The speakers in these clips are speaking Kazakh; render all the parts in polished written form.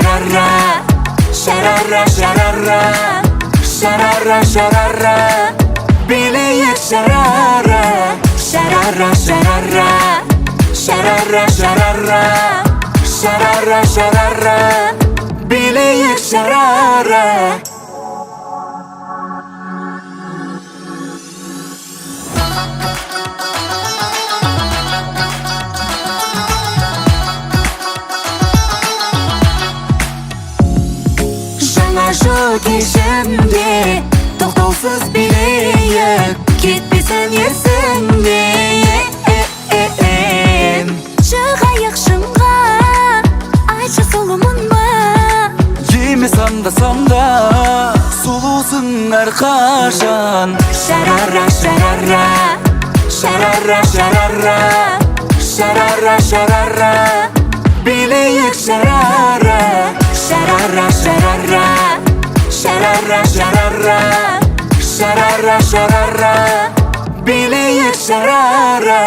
şarara, şarara şarara, şarara şarara, bileyek şarara, şarara şarara, şarara şarara, şarara şarara, bileyek şarara. Şu kişimde toxtovsiz bileyek, ketmesen yersin diye. Çıqayıq şımğa, ayça solumunma. Yemesem da sulusun arkaşan. Şarara şarara, şarara şarara, şarara şarara, bileyek şarara, şarara şarara, şarara şarara, şarara şarara, bileyek şarara.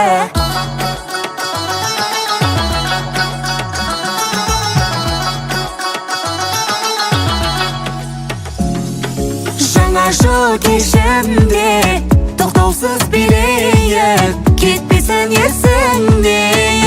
Şana şu kişimde toxtovsiz bileyek, ketmesen yersin diye.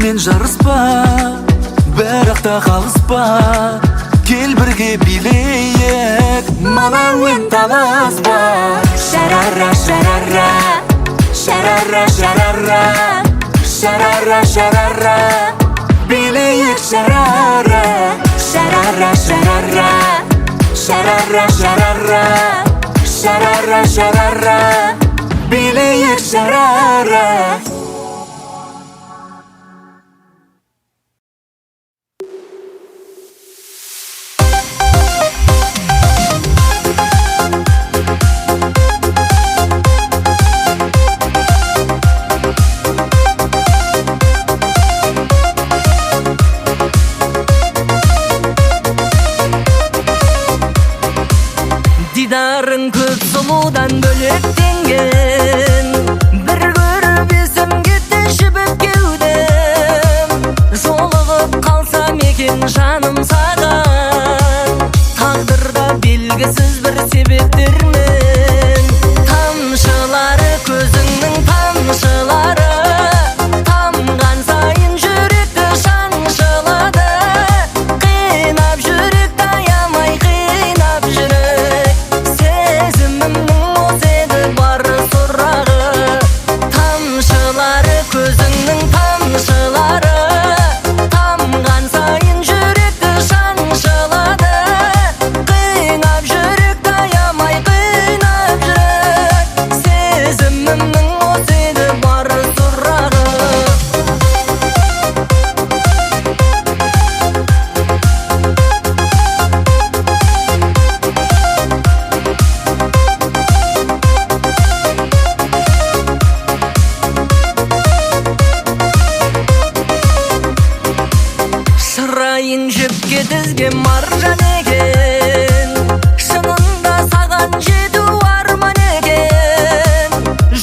Men жарыспа, бәрақта қалыспа, кел бірге билейек, мана өн таласпа. Шарара шарара, шарара шарара, шарара шарара, билейек шарара, шарара шарара, шарара шарара, шарара шарара, билейек шарара. Didarın көз сұлудан бөлектенген, бір көріп есім кетті жібіп кеудем. Жолығып қалсам екен жаным саған, тағдырда белгісіз бір себептермен. Тамшылары көзіңнің тамшылары, тамған сайын жүректі шаншылады. Қинап жүректі аямай қинап жүрек, сезімімнің осы еді бар сұрағы. Тамшылары көзіңнің тамшылары, тамған сайын жүректі шаншылады. Қинап жүректі аямай қинап жүрек, сезімімнің осы еді бар сұрағы. Шырайың жіпке тізген маржан екен, шынында саған жету арман екен.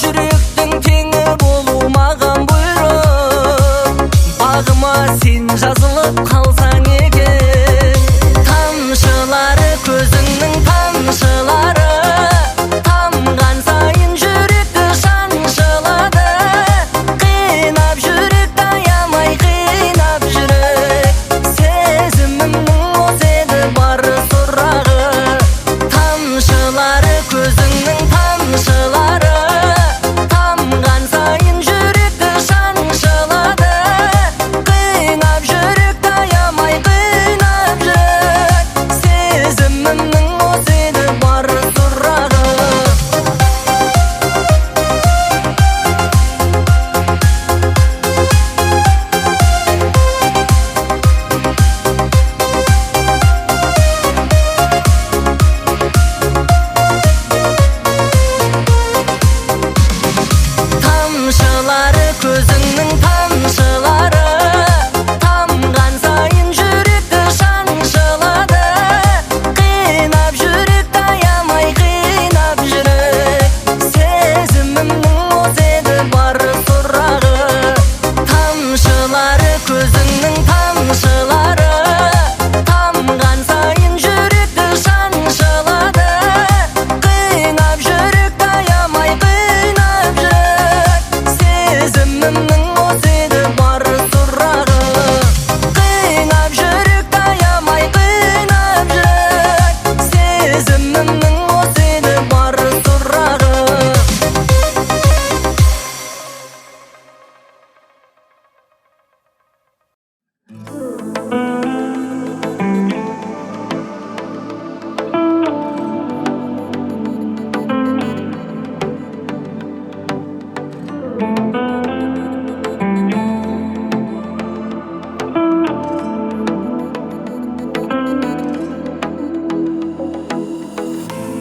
Жүректің теңі болу маған бұйрық, бағыма сен жазылып қалсаң екен. Тамшылары көзіңнің тамшылары, тамған сайын жүректі шаншылады. Қинап жүректі аямай қинап жүрек, сезімімнің осы еді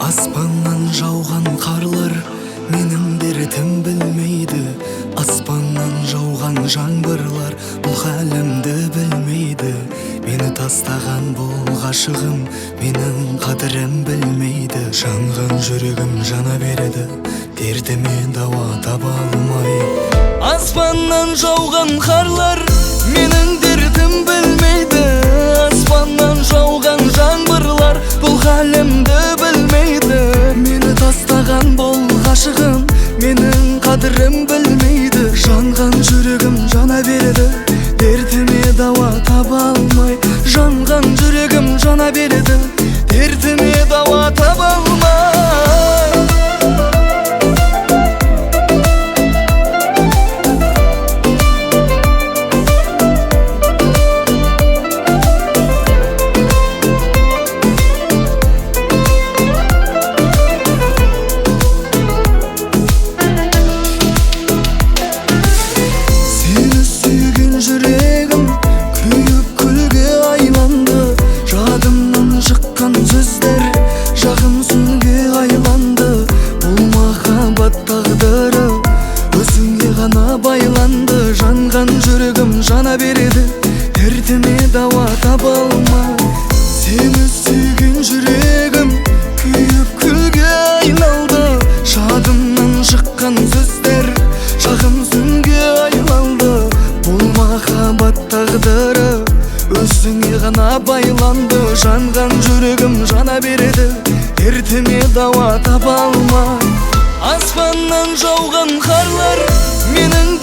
Аспаннан жауған қарлар менің дертім білмейді. Аспаннан жауған жаңбырлар бұл хәлімді білмейді. Мені тастаған бұл ғашығым менің қадірім білмейді. Жанған жүрегім жана береді, дертіме дауа таба алмай. Аспаннан жауған қарлар менің дертім білмейді. Аспаннан жауған жаңбырлар бұл хәлімді білмейді. Мені тастаған бұл ғашығым менің қадірім білмейді. Жанған жүрегім жана береді, дертіме дауа таба алмай. Жанған жүрегім жана береді, дертіме дауа таба алмай. Жүрегім күйіп күлге айланды. Жадымнан шыққан сөздер жағым сүнге айланды. Бұл махаббат тағдыры өзіңе ғана байланды. Жанған жүрегім жана береді, дертіме дауа таба алмай. Сені сүйген жүрегім күйіп күлге айналды. Жадымнан шыққан сөздер жағым сүнге айланды. Бұл махаббат тағдыры өзіңе ғана байланды. Жанған жүрегім жана береді, дертіме дауа таба алмай. Аспаннан жауған қарлар менің